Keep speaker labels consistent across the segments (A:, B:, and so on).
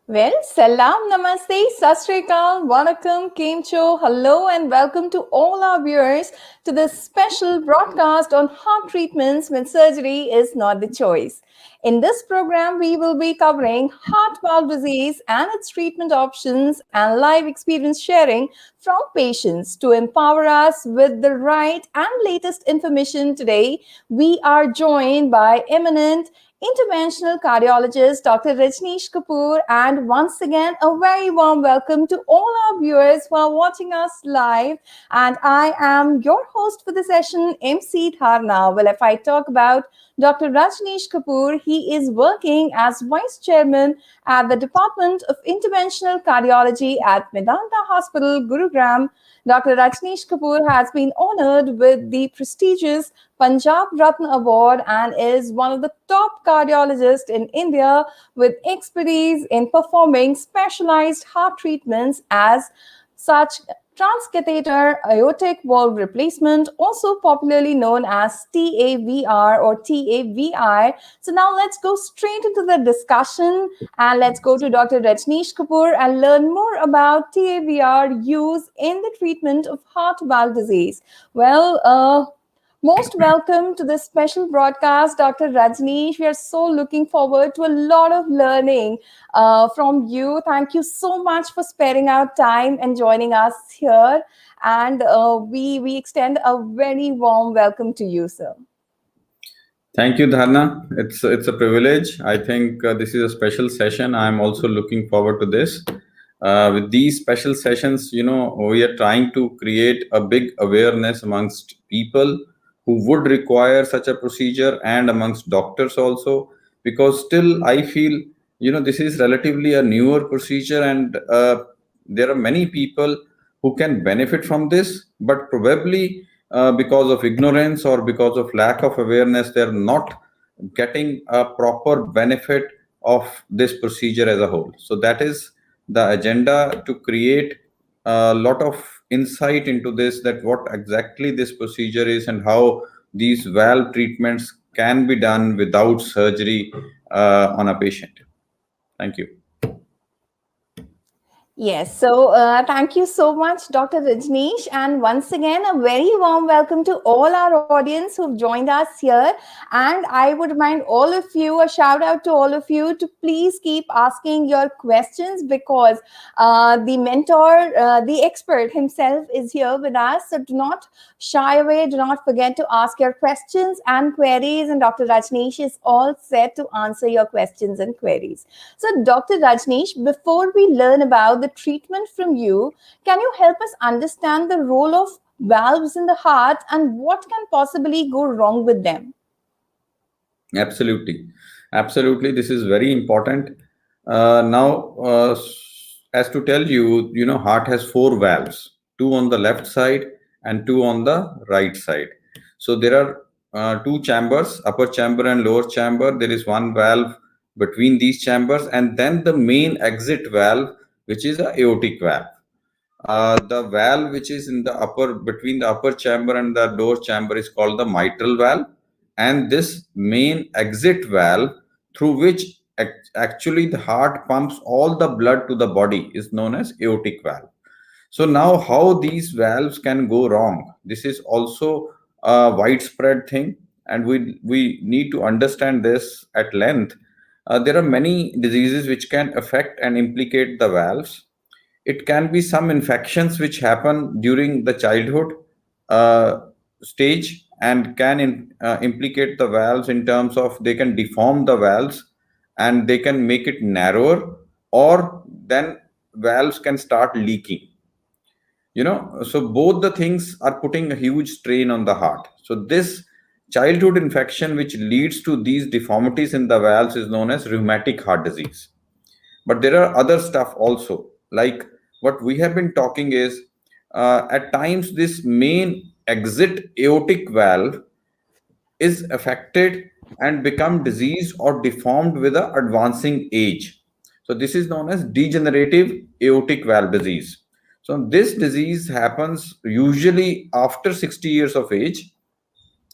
A: Well, salam, namaste, sat sri akal, vanakkam, kemcho, hello, and welcome to all our viewers to this special broadcast on heart treatments when surgery is not the choice. In this program, we will be covering heart valve disease and its treatment options and live experience sharing from patients to empower us with the right and latest information today. We are joined by eminent interventional cardiologist Dr. Rajneesh Kapoor. And once again, a very warm welcome to all our viewers who are watching us live. And I am your host for the session, MC Dharna. Well, if I talk about Dr. Rajneesh Kapoor, he is working as Vice Chairman at the Department of Interventional Cardiology at Medanta Hospital, Gurugram. Dr. Rajneesh Kapoor has been honored with the prestigious Punjab Ratna Award and is one of the top cardiologists in India with expertise in performing specialized heart treatments as such transcatheter aortic valve replacement, also popularly known as TAVR or TAVI. So now let's go straight into the discussion and let's go to Dr. Rajneesh Kapoor and learn more about TAVR use in the treatment of heart valve disease. Most welcome to this special broadcast, Dr. Rajneesh. We are so looking forward to a lot of learning from you. Thank you so much for sparing out time and joining us here. And we extend a very warm welcome to you, sir.
B: Thank you, Dharna. It's a privilege. I think this is a special session. I'm also looking forward to this. With these special sessions, we are trying to create a big awareness amongst people who would require such a procedure and amongst doctors also, because still I feel, this is relatively a newer procedure and there are many people who can benefit from this, but probably because of ignorance or because of lack of awareness, they're not getting a proper benefit of this procedure as a whole. So that is the agenda, to create a lot of insight into this, that what exactly this procedure is and how these valve treatments can be done without surgery on a patient. Thank you.
A: Yes, so thank you so much, Dr. Rajneesh. And once again, a very warm welcome to all our audience who've joined us here. And I would remind all of you, a shout out to all of you to please keep asking your questions because the mentor, the expert himself is here with us. So do not shy away, do not forget to ask your questions and queries. And Dr. Rajneesh is all set to answer your questions and queries. So, Dr. Rajneesh, before we learn about the treatment from you, can you help us understand the role of valves in the heart and what can possibly go wrong with them?
B: Absolutely, this is very important. Now, as to tell you, heart has four valves, two on the left side and two on the right side. So there are two chambers, upper chamber and lower chamber. There is one valve between these chambers, and then the main exit valve, which is a aortic valve. The valve which is in the upper, between the upper chamber and the lower chamber, is called the mitral valve, and this main exit valve through which actually the heart pumps all the blood to the body is known as aortic valve. So now how these valves can go wrong, this is also a widespread thing, and we need to understand this at length. There are many diseases which can affect and implicate the valves. It can be some infections which happen during the childhood uh, stage and can implicate the valves in terms of they can deform the valves and they can make it narrower, or then valves can start leaking. So both the things are putting a huge strain on the heart. So this childhood infection which leads to these deformities in the valves is known as rheumatic heart disease. But there are other stuff also, like what we have been talking is at times this main exit aortic valve is affected and become diseased or deformed with the advancing age. So this is known as degenerative aortic valve disease. So this disease happens usually after 60 years of age,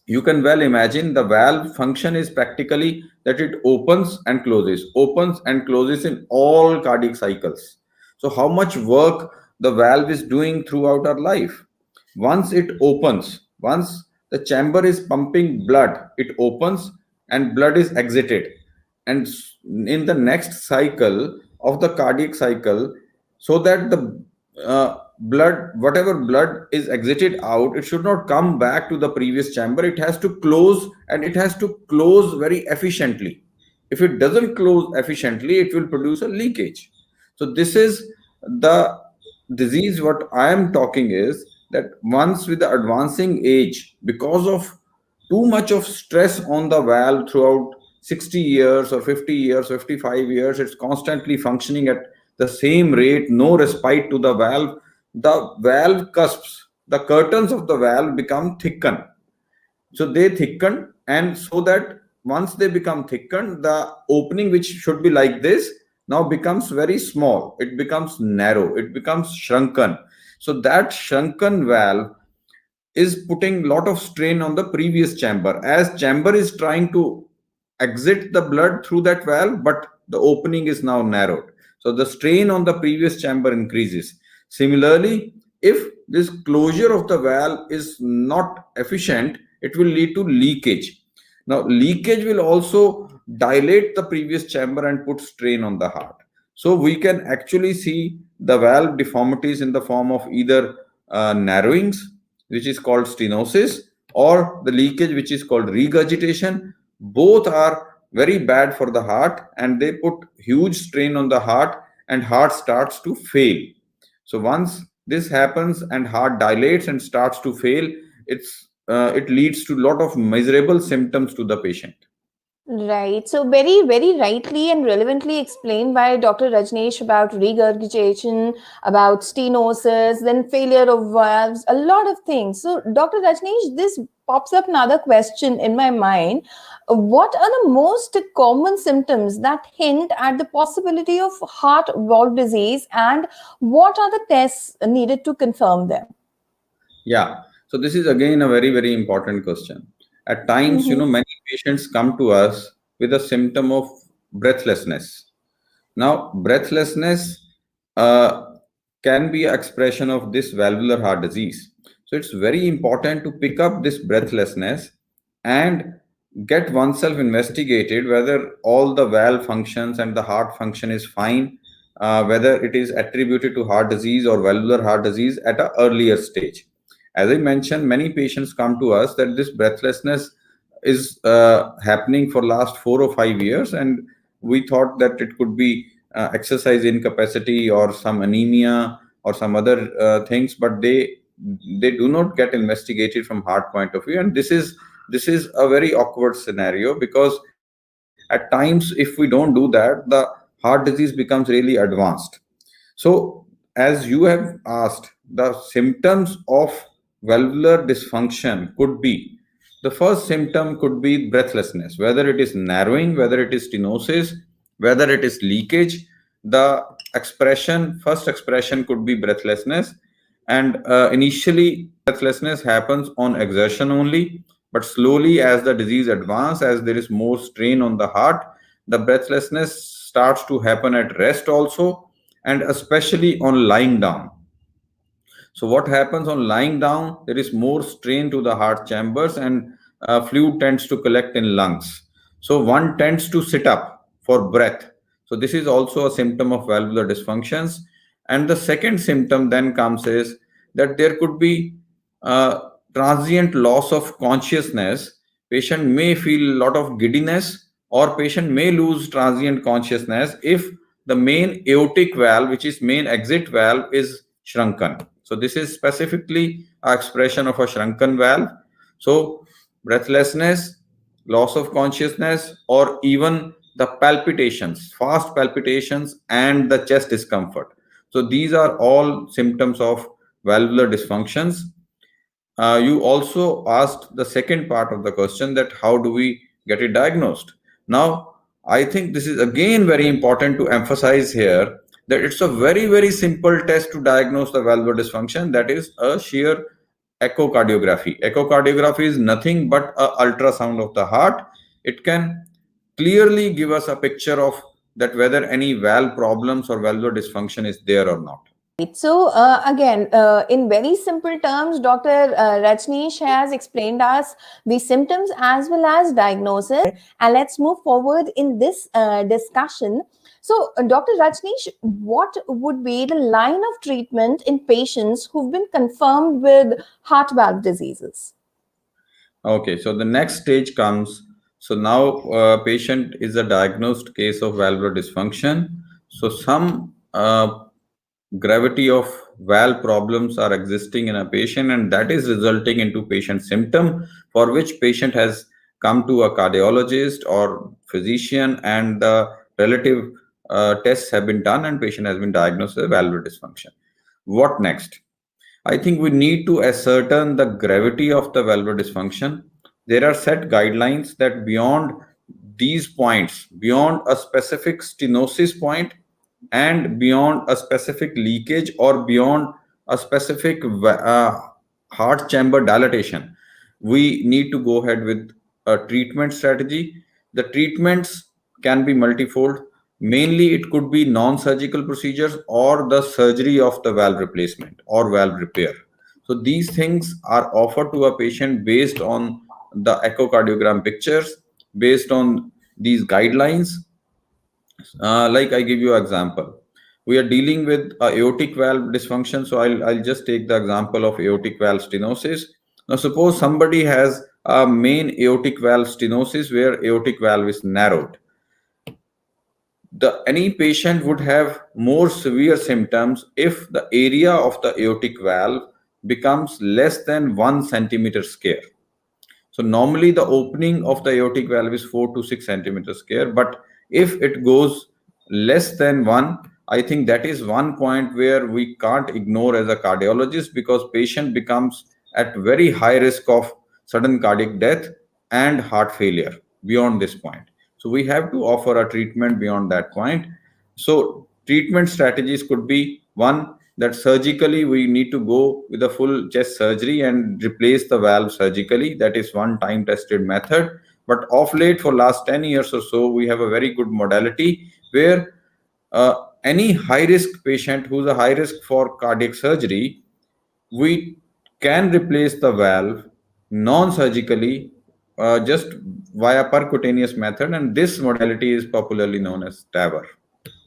B: you can well imagine the valve function is practically that it opens and closes in all cardiac cycles. So how much work the valve is doing throughout our life? Once it opens, once the chamber is pumping blood, it opens and blood is exited. And in the next cycle of the cardiac cycle, so that the blood, whatever blood is exited out, it should not come back to the previous chamber. It has to close, and it has to close very efficiently. If it doesn't close efficiently, it will produce a leakage. So this is the disease. What I am talking is that once with the advancing age, because of too much of stress on the valve throughout 60 years or 50 years, 55 years, it's constantly functioning at the same rate, no respite to the valve cusps, the curtains of the valve become thickened. So they thicken, and so that once they become thickened, the opening, which should be like this, now becomes very small. It becomes narrow. It becomes shrunken. So that shrunken valve is putting lot of strain on the previous chamber, as chamber is trying to exit the blood through that valve, but the opening is now narrowed. So the strain on the previous chamber increases. Similarly, if this closure of the valve is not efficient, it will lead to leakage. Now, leakage will also dilate the previous chamber and put strain on the heart. So we can actually see the valve deformities in the form of either narrowings, which is called stenosis, or the leakage, which is called regurgitation. Both are very bad for the heart, and they put huge strain on the heart, and heart starts to fail. So once this happens and heart dilates and starts to fail, it leads to a lot of miserable symptoms to the patient.
A: Right. So very, very rightly and relevantly explained by Dr. Rajneesh about regurgitation, about stenosis, then failure of valves, a lot of things. So Dr. Rajneesh, this pops up another question in my mind. What are the most common symptoms that hint at the possibility of heart valve disease, and what are the tests needed to confirm them?
B: Yeah. So this is again a very, very important question. At times, many patients come to us with a symptom of breathlessness. Now, breathlessness can be an expression of this valvular heart disease. So it's very important to pick up this breathlessness and get oneself investigated whether all the valve functions and the heart function is fine, whether it is attributed to heart disease or valvular heart disease at an earlier stage. As I mentioned, many patients come to us that this breathlessness is happening for last 4 or 5 years, and we thought that it could be exercise incapacity or some anemia or some other things, but they do not get investigated from heart point of view, and this is a very awkward scenario, because at times if we don't do that, the heart disease becomes really advanced. So as you have asked, the symptoms of valvular dysfunction could be, the first symptom could be breathlessness, whether it is narrowing, whether it is stenosis, whether it is leakage. The first expression could be breathlessness. And initially, breathlessness happens on exertion only, but slowly as the disease advances, as there is more strain on the heart, the breathlessness starts to happen at rest also, and especially on lying down. So what happens on lying down? There is more strain to the heart chambers, and fluid tends to collect in lungs. So one tends to sit up for breath. So this is also a symptom of valvular dysfunctions. And the second symptom then comes is that there could be transient loss of consciousness. Patient may feel a lot of giddiness, or patient may lose transient consciousness if the main aortic valve, which is main exit valve, is shrunken. So this is specifically an expression of a shrunken valve. So breathlessness, loss of consciousness, or even the palpitations, fast palpitations, and the chest discomfort. So these are all symptoms of valvular dysfunctions. You also asked the second part of the question, that how do we get it diagnosed? Now, I think this is again very important to emphasize here, that it's a very, very simple test to diagnose the valvular dysfunction. That is a sheer echocardiography. Echocardiography is nothing but a ultrasound of the heart. It can clearly give us a picture of that whether any valve problems or valvular dysfunction is there or not.
A: So again, in very simple terms, Dr. Rajneesh has explained us the symptoms as well as diagnosis. And let's move forward in this discussion. So, Dr. Rajneesh, what would be the line of treatment in patients who've been confirmed with heart valve diseases?
B: Okay, so the next stage comes. So now patient is a diagnosed case of valvular dysfunction. So some gravity of valve problems are existing in a patient, and that is resulting into patient symptom for which patient has come to a cardiologist or physician, and the relative tests have been done and patient has been diagnosed with valvular dysfunction. What next? I think we need to ascertain the gravity of the valvular dysfunction. There are set guidelines that beyond these points, beyond a specific stenosis point and beyond a specific leakage or beyond a specific heart chamber dilatation, we need to go ahead with a treatment strategy. The treatments can be multifold. Mainly, it could be non-surgical procedures or the surgery of the valve replacement or valve repair. So these things are offered to a patient based on the echocardiogram pictures, based on these guidelines. Like I give you an example. We are dealing with aortic valve dysfunction. So I'll just take the example of aortic valve stenosis. Now, suppose somebody has a main aortic valve stenosis where aortic valve is narrowed. Any patient would have more severe symptoms if the area of the aortic valve becomes less than 1 centimeter square. So normally the opening of the aortic valve is 4 to 6 centimeters square, but if it goes less than 1, I think that is one point where we can't ignore as a cardiologist, because patient becomes at very high risk of sudden cardiac death and heart failure beyond this point. So we have to offer a treatment beyond that point. So treatment strategies could be one, that surgically we need to go with a full chest surgery and replace the valve surgically. That is one time tested method. But of late, for last 10 years or so, we have a very good modality where any high risk patient who's a high risk for cardiac surgery, we can replace the valve non-surgically, just via percutaneous method, and this modality is popularly known as TAVR.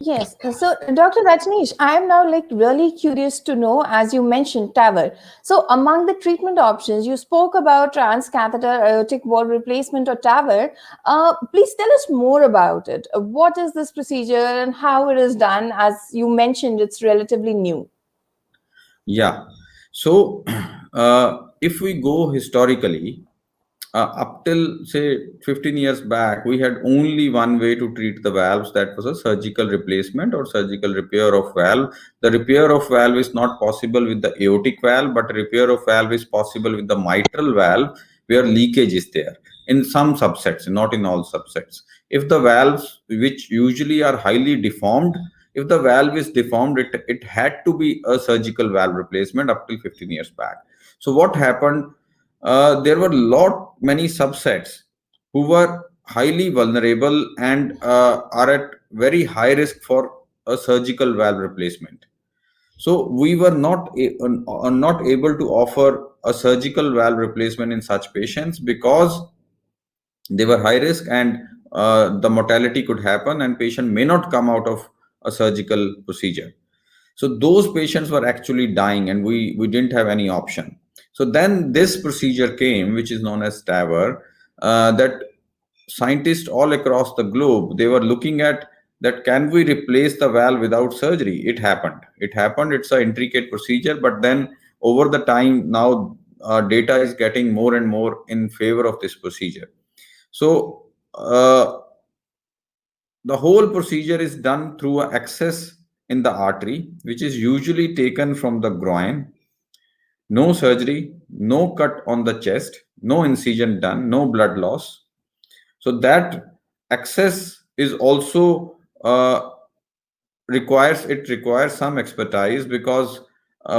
A: Yes. So, Dr. Rajneesh, I am now really curious to know, as you mentioned, TAVR. So, among the treatment options, you spoke about transcatheter aortic valve replacement or TAVR. Please tell us more about it. What is this procedure and how it is done? As you mentioned, it's relatively new.
B: Yeah. So, if we go historically, up till say 15 years back, we had only one way to treat the valves, that was a surgical replacement or surgical repair of valve. The repair of valve is not possible with the aortic valve, but repair of valve is possible with the mitral valve, where leakage is there in some subsets, not in all subsets. If the valves, which usually are highly deformed, if the valve is deformed, it had to be a surgical valve replacement up till 15 years back. So what happened? There were many subsets who were highly vulnerable and are at very high risk for a surgical valve replacement. So we were not able to offer a surgical valve replacement in such patients because they were high risk, and the mortality could happen and patient may not come out of a surgical procedure. So those patients were actually dying, and we didn't have any option. So then this procedure came, which is known as TAVR, that scientists all across the globe, they were looking at that, can we replace the valve without surgery? It happened. It's an intricate procedure, but then over the time now, data is getting more and more in favor of this procedure. So the whole procedure is done through an access in the artery, which is usually taken from the groin. No surgery, no cut on the chest, no incision done, no blood loss. So that access is also requires some expertise, because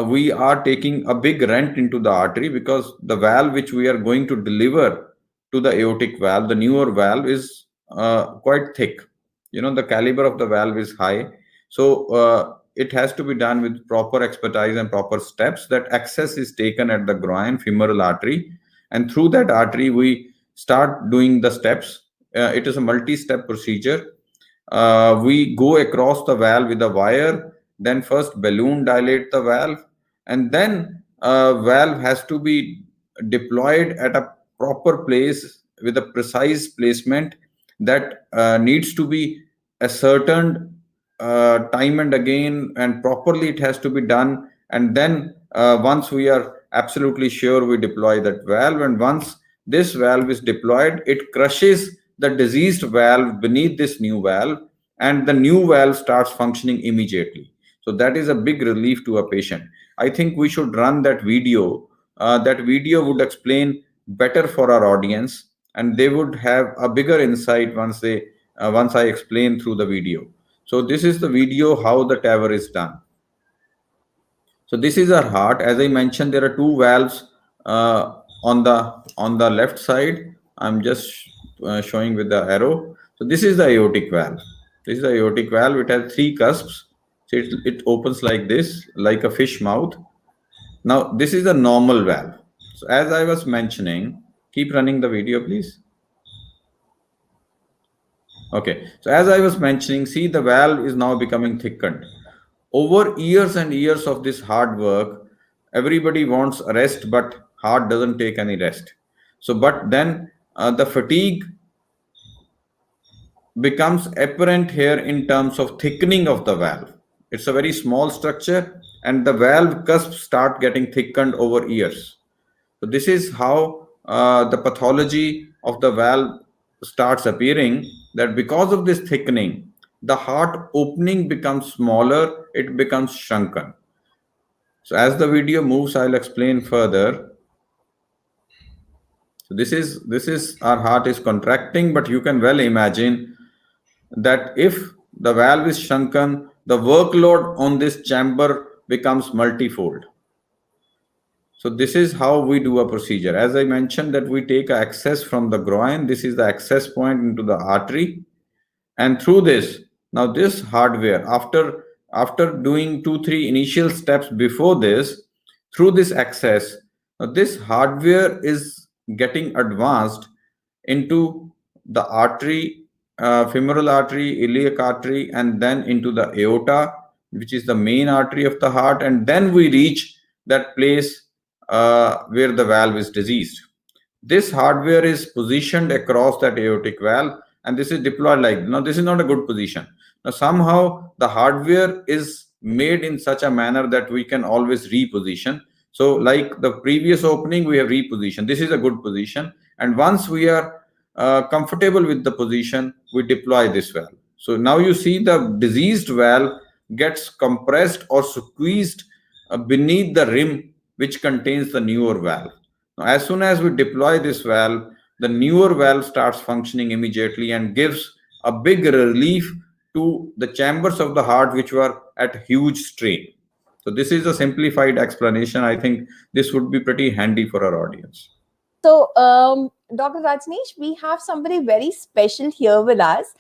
B: we are taking a big rent into the artery, because the valve which we are going to deliver to the aortic valve, the newer valve, is quite thick. The caliber of the valve is high. So it has to be done with proper expertise and proper steps. That access is taken at the groin femoral artery, and through that artery we start doing the steps. It is a multi-step procedure. We go across the valve with a wire, then first balloon dilate the valve, and then valve has to be deployed at a proper place with a precise placement that needs to be ascertained time and again, and properly it has to be done. And then once we are absolutely sure, we deploy that valve, and once this valve is deployed, it crushes the diseased valve beneath this new valve, and the new valve starts functioning immediately. So that is a big relief to a patient. I think we should run that video. That video would explain better for our audience, and they would have a bigger insight once I explain through the video. So this is the video how the TAVR is done. So this is our heart. As I mentioned, there are two valves on the left side. I'm just showing with the arrow. So this is the aortic valve. This is the aortic valve. It has three cusps. So it opens like this, like a fish mouth. Now this is the normal valve. So as I was mentioning, keep running the video, please. Okay. So as I was mentioning, see, the valve is now becoming thickened. Over years and years of this hard work, everybody wants a rest, but heart doesn't take any rest. So, but then the fatigue becomes apparent here in terms of thickening of the valve. It's a very small structure, and the valve cusps start getting thickened over years. So this is how the pathology of the valve starts appearing, that because of this thickening, the heart opening becomes smaller, it becomes shrunken. So as the video moves, I'll explain further. So this is our heart is contracting, but you can well imagine that if the valve is shrunken, the workload on this chamber becomes multifold. So this is how we do a procedure. As I mentioned, that we take access from the groin. This is the access point into the artery, and through this, now this hardware, after doing 2-3 initial steps before this, through this access, now this hardware is getting advanced into the artery, femoral artery, iliac artery, and then into the aorta, which is the main artery of the heart, and then we reach that place where the valve is diseased. This hardware is positioned across that aortic valve, and this is deployed like, now this is not a good position. Now somehow the hardware is made in such a manner that we can always reposition. So like the previous opening, we have repositioned. This is a good position, and once we are comfortable with the position, we deploy this valve. So now you see the diseased valve gets compressed or squeezed beneath the rim which contains the newer valve. Now, as soon as we deploy this valve, the newer valve starts functioning immediately and gives a big relief to the chambers of the heart which were at huge strain. So this is a simplified explanation. I think this would be pretty handy for our audience.
A: So, Dr. Rajneesh, we have somebody very special here with us.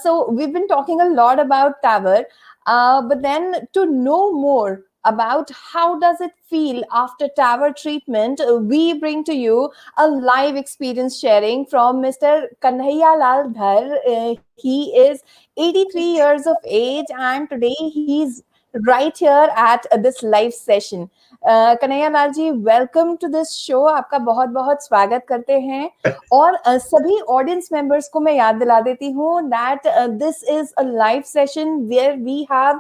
A: So we've been talking a lot about TAVR, but then to know more about how does it feel after TAVR treatment, we bring to you a live experience sharing from Mr. Kanhaiya Lal Dhar. He is 83 years of age, and today he's right here at this live session. Kanhaiya Lal ji, welcome to this show. आपका बहुत बहुत स्वागत करते हैं, और सभी audience members को मैं याद दिला देती हूँ that this is a live session where we have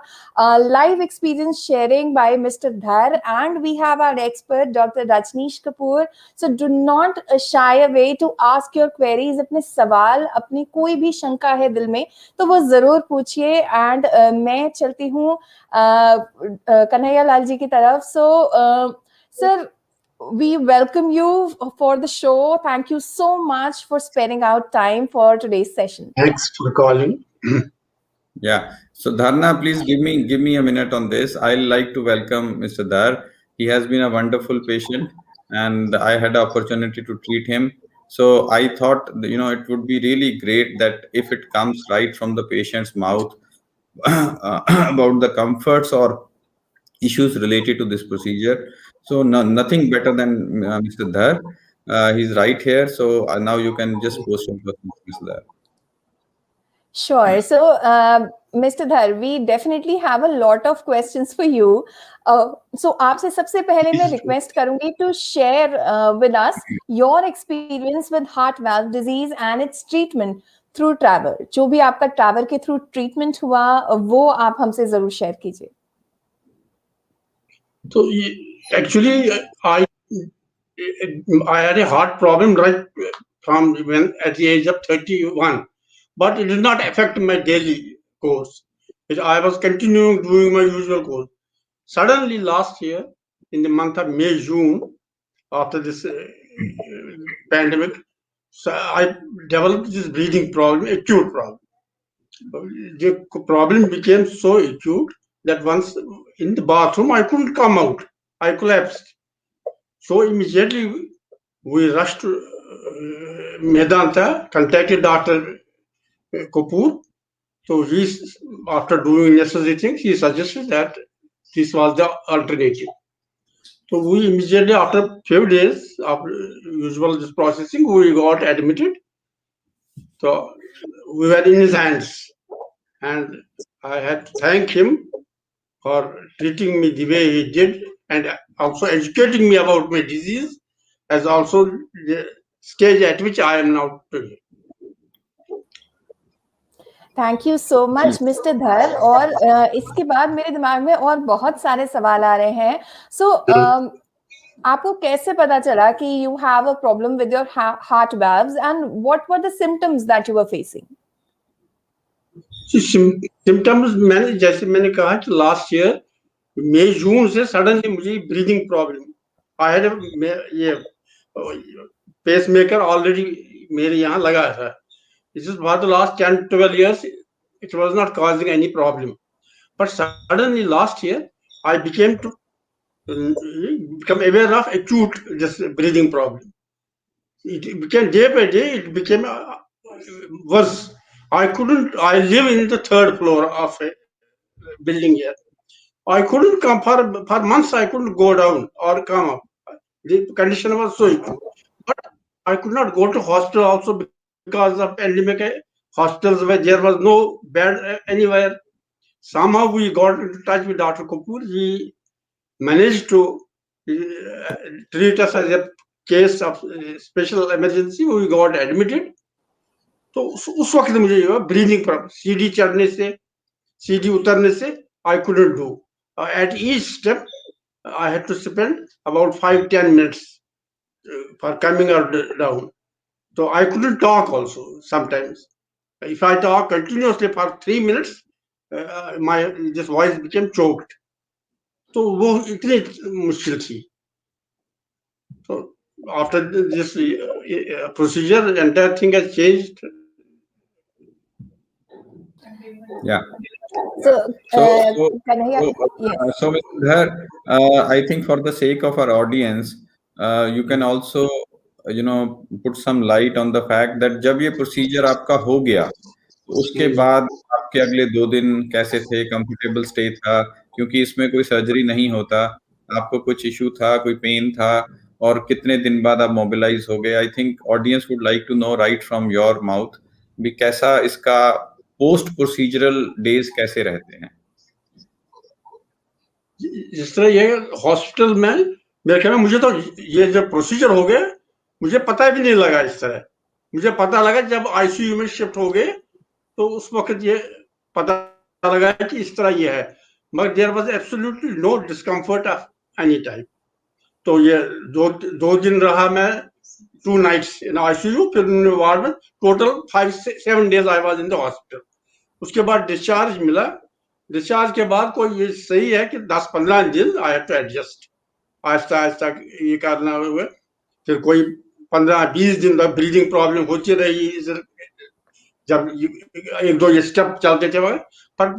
A: live experience sharing by mister Dhar, and we have our expert doctor Rajneesh Kapoor. So do not shy away to ask your queries. अपने सवाल, अपनी कोई भी शंका है दिल में तो वो जरूर पूछिए, एंड मैं चलती हूँ कन्हैया लाल जी की तरफ. So, sir, we welcome you for the show. Thank you so much for spending out time for today's session.
C: Thanks for calling.
B: Yeah. So Dharna, please give me a minute on this. I like to welcome Mr. Dhar. He has been a wonderful patient, and I had the opportunity to treat him. So I thought, it would be really great that if it comes right from the patient's mouth about the comforts or issues related to this procedure. So no, nothing better than Mr. Dhar. He's right here. So now you can just post your questions, Mr. Dhar.
A: Sure. So, Mr. Dhar, we definitely have a lot of questions for you. So, आपसे सबसे पहले मैं request करूंगी to share with us your experience with heart valve disease and its treatment through travel. जो भी आपका travel के through treatment हुआ, वो आप हमसे जरूर share कीजिए.
C: So actually, I had a heart problem right from when at the age of 31, but it did not affect my daily course. I was continuing doing my usual course. Suddenly, last year, in the month of May, June, after this pandemic, so I developed this breathing problem, acute problem. The problem became so acute that once in the bathroom, I couldn't come out. I collapsed. So immediately we rushed to Medanta, contacted Dr. Kapoor. So after doing necessary things, he suggested that this was the alternative. So we immediately, after few days of usual this processing, we got admitted. So we were in his hands, and I had to thank him for treating me the way he did, and also educating me about my disease, as also the stage at which I am now today.
A: Thank you so much mister धर. और इसके बाद मेरे दिमाग में और बहुत सारे सवाल आ रहे हैं. सो आपको कैसे पता चला कि you have a problem with your heart valves and what were the symptoms that you were facing?
C: Symptoms जैसे मैंने कहा कि लास्ट ईयर मई जून से सडनली मुझे ब्रीदिंग प्रॉब्लम. आई हैड ये पेस मेकर ऑलरेडी मेरे यहाँ लगा था. This is for the last 10-12 years, it was not causing any problem. But suddenly last year, I became aware of acute this breathing problem. It became day by day, it became worse. I live in the third floor of a building here. I couldn't come for months, I couldn't go down or come up. The condition was so acute. But I could not go to hospital also because of pandemic. Hospitals where there was no bed anywhere. Somehow we got into touch with Dr. Kapoor. He managed to treat us as a case of special emergency. We got admitted. तो उस वक्त मुझे breathing problem, सीढ़ी चढ़ने से सीढ़ी उतरने से I couldn't do. At each step, I had to spend about 5-10 minutes for coming or down. So I couldn't talk also sometimes. If I talk continuously for 3 minutes, my this voice became choked. So वो इतनी मुश्किल थी. So after this procedure, the entire thing has changed.
B: Yeah.
A: So,
B: Mr. Dhar, I think for the sake of our audience, you can also, put some light on the fact that जब ये procedure आपका हो गया, तो उसके बाद आपके अगले 2 दिन कैसे थे? कंफर्टेबल स्टे था? क्योंकि इसमें कोई सर्जरी नहीं होता. आपको कुछ इशू था, कोई पेन था, और कितने दिन बाद आप मोबिलाइज हो गए? I think audience would like to know right from your mouth भी कैसा इसका पोस्ट प्रोसीजरल डेज कैसे रहते हैं.
C: जिस तरह ये हॉस्पिटल में मेरे ख्याल में मुझे तो ये जब प्रोसीजर हो गया मुझे पता भी नहीं लगा. इस तरह मुझे पता लगा जब आईसीयू में शिफ्ट हो गए तो उस वक्त ये पता लगा कि इस तरह ये है. मगर there was absolutely no discomfort of any type. तो ये दो दिन रहा मैं, 2 nights इन आईसीयू, फिर वार्ड में. Total 5-7 days I was in the hospital. उसके बाद डिस्चार्ज मिला. डिस्चार्ज के बाद कोई ये सही है कि 10-15 दिन I have to adjust. Aahista Aahista ये करना हुआ. फिर कोई 15-20 दिन तक ब्रीदिंग प्रॉब्लम होती रही. जब एक दो ये स्टेप चलते थे वगैरह,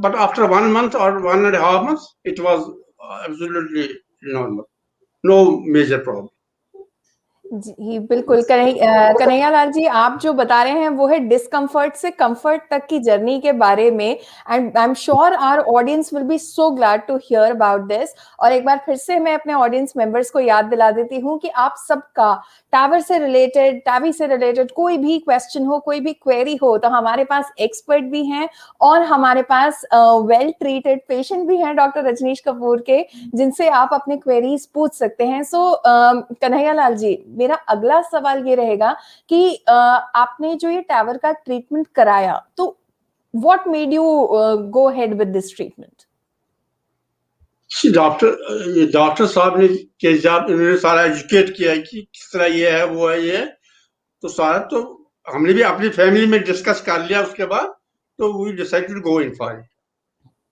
C: but after 1 month or 1.5 months it was absolutely normal, no major problem.
A: जी बिल्कुल। कन्हैया लाल जी, आप जो बता रहे हैं वो है डिस्कम्फर्ट से कंफर्ट तक की जर्नी के बारे में, and I am sure our audience will be so glad to hear about this. और एक बार फिर से मैं अपने ऑडियंस मेंबर्स को याद दिला देती हूँ कि आप सबका टावर से रिलेटेड, टावी से रिलेटेड कोई भी क्वेश्चन हो, कोई भी क्वेरी हो, तो हमारे पास एक्सपर्ट भी हैं और हमारे पास वेल ट्रीटेड पेशेंट भी हैं डॉक्टर रजनीश कपूर के, जिनसे आप अपने क्वेरीज पूछ सकते हैं। सो कन्हैया लाल जी, मेरा अगला सवाल ये रहेगा कि आपने जो ये टावर का ट्रीटमेंट कराया, तो what made you go ahead with this treatment?
C: Doctor साहब ने इन्होंने सारा एजुकेट किया कि किस तरह ये है वो है ये है, तो सारा तो हमने भी अपनी फैमिली में डिस्कस कर लिया। उसके बाद तो we decided to go in for it.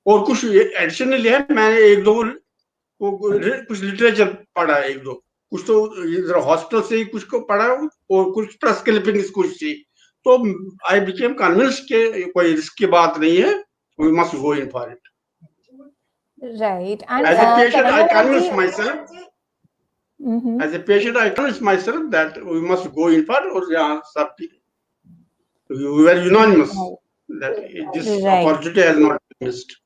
C: और कुछ एडिशनल है, मैंने एक दो कुछ लिटरेचर पढ़ा, एक दो कुछ तो हॉस्पिटल से ही कुछ को पढ़ा और कुछ प्रेस क्लिपिंग्स कुछ थी, तो आई बिकेम कन्विंस्ड के कोई रिस्क की बात नहीं है, we must go in for it.
A: Right. And
C: As a patient, I
A: Kanaiyalal
C: convince
A: ji,
C: myself.
A: Mhm.
C: As a patient, I convince myself that we must go in for, or yeah, we were unanimous that this
A: Right.
C: opportunity has not been missed.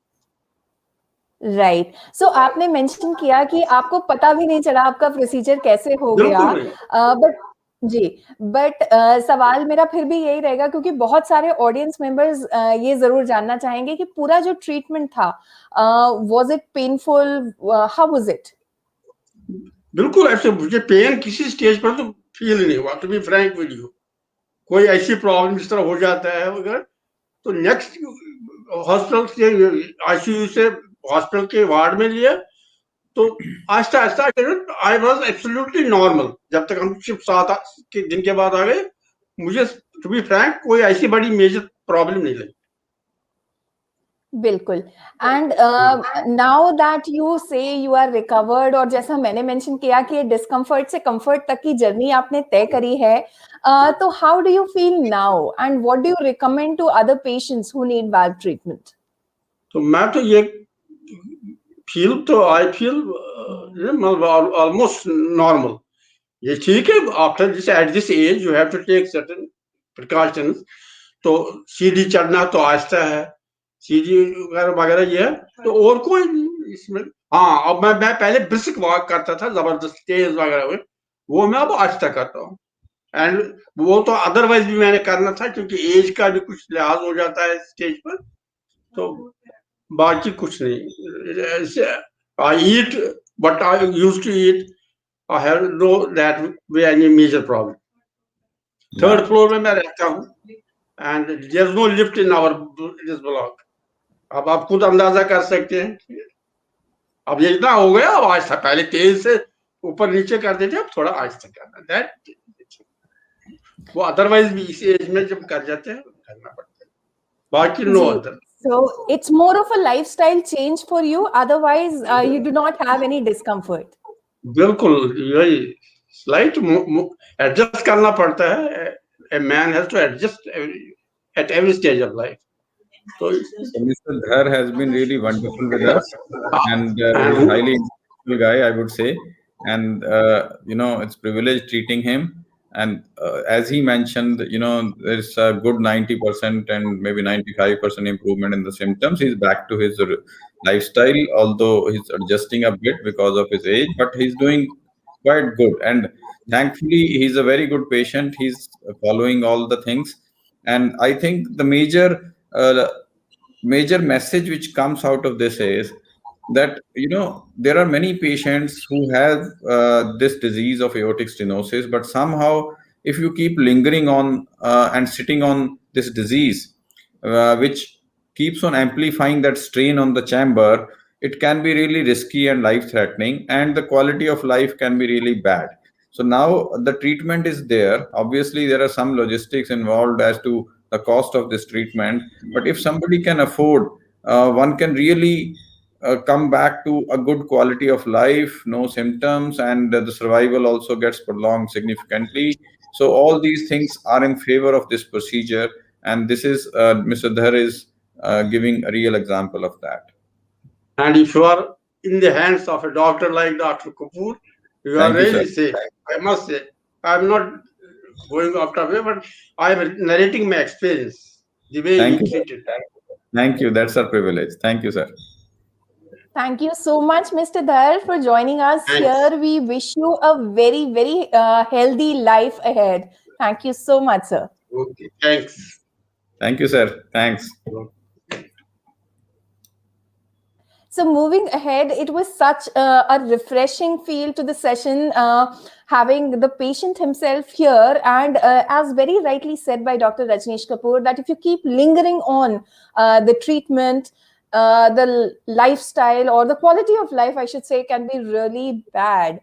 A: Right. So आपने mention किया कि आपको पता भी नहीं चला आपका procedure कैसे हो गया, बट जी, बट सवाल मेरा फिर भी यही रहेगा, क्योंकि बहुत सारे ऑडियंस मेंबर्स ये जरूर जानना चाहेंगे कि पूरा जो ट्रीटमेंट था, was it painful, how was it?
C: बिल्कुल ऐसे मुझे पेन किसी स्टेज पर तो फील नहीं हुआ, to be frank with you. कोई ऐसी प्रॉब्लम इस तरह हो जाता है अगर, तो नेक्स्ट हॉस्पिटल से आईसीयू से हॉस्पिटल के वार्ड में लिया, तो Aahista Aahista I was absolutely normal. जब तक हम शिफ्ट 7 के दिन के बाद आ गए, मुझे टू बी फ्रैंक कोई ऐसी बड़ी मेजर प्रॉब्लम नहीं लगी।
A: बिल्कुल। एंड नाउ दैट यू से यू आर रिकवर्ड, और जैसा मैंने मेंशन किया कि डिस्कम्फर्ट से कंफर्ट तक की जर्नी आपने तय करी है, तो how do you feel now and what do you recommend to other patients who need valve treatment?
C: तो मैं तो ये फील तो आई फील ऑलमोस्ट नॉर्मल। ये ठीक है, after this at this age you have to take certain precautions. तो सीढ़ी चढ़ना तो आहिस्ता है, सीढ़ी वगैरह ये है, तो और कोई इसमें। हाँ, अब मैं पहले ब्रिस्क वॉक करता था, जबरदस्त तेज वगैरह हुए, वो मैं अब आहिस्ता करता हूँ। एंड वो तो अदरवाइज भी मैंने करना था, क्योंकि एज का भी कुछ लिहाज हो जाता है स्टेज पर, तो बाकी कुछ नहीं। I eat but I used to eat, I have no that way any major problem. Third floor में मैं रहता हूँ, and there's no lift in our this block. अब आप खुद अंदाजा कर सकते हैं। अब ये इतना हो गया, अब आहिस्ता, पहले तेज से ऊपर नीचे कर देते, अब थोड़ा आहिस्ता करना। दैट वो अदरवाइज भी इस एज में जब कर जाते हैं करना पड़ता है, बाकी no other.
A: So it's more of a lifestyle change for you. Otherwise, you do not have any discomfort.
C: बिल्कुल यही स्लाइट एडजस्ट करना पड़ता है। A man has to adjust at every stage of life. So
B: Mr. Dhar has been really wonderful with us, and he's a highly intellectual guy, I would say. And it's a privilege treating him. And as he mentioned, there's a good 90% and maybe 95% improvement in the symptoms. He's back to his lifestyle, although he's adjusting a bit because of his age, but he's doing quite good. And thankfully, he's a very good patient. He's following all the things. And I think the major message which comes out of this is that there are many patients who have this disease of aortic stenosis, but somehow if you keep lingering on and sitting on this disease, which keeps on amplifying that strain on the chamber, it can be really risky and life threatening, and the quality of life can be really bad. So now the treatment is there. Obviously there are some logistics involved as to the cost of this treatment, but if somebody can afford, one can really come back to a good quality of life, no symptoms, and the survival also gets prolonged significantly. So all these things are in favor of this procedure, And this is Mr. Dhar is giving a real example of that.
C: And if you are in the hands of a doctor like Dr. Kapoor, you are
B: Thank you,
C: really
B: sir.
C: safe. I must say, I'm not going after way, but I'm narrating my experience, the way
B: Thank
C: he
B: you.
C: treated.
B: Thank you. That's our privilege. Thank you, sir.
A: Thank you so much, Mr. Dhar, for joining us
C: Thanks.
A: here. We wish you a very, very healthy life ahead. Thank you so much, sir.
C: Okay, thanks.
B: Thank you, sir. Thanks.
A: So moving ahead, it was such a refreshing feel to the session, having the patient himself here. And as very rightly said by Dr. Rajneesh Kapoor, that if you keep lingering on the treatment, the lifestyle or the quality of life, I should say, can be really bad.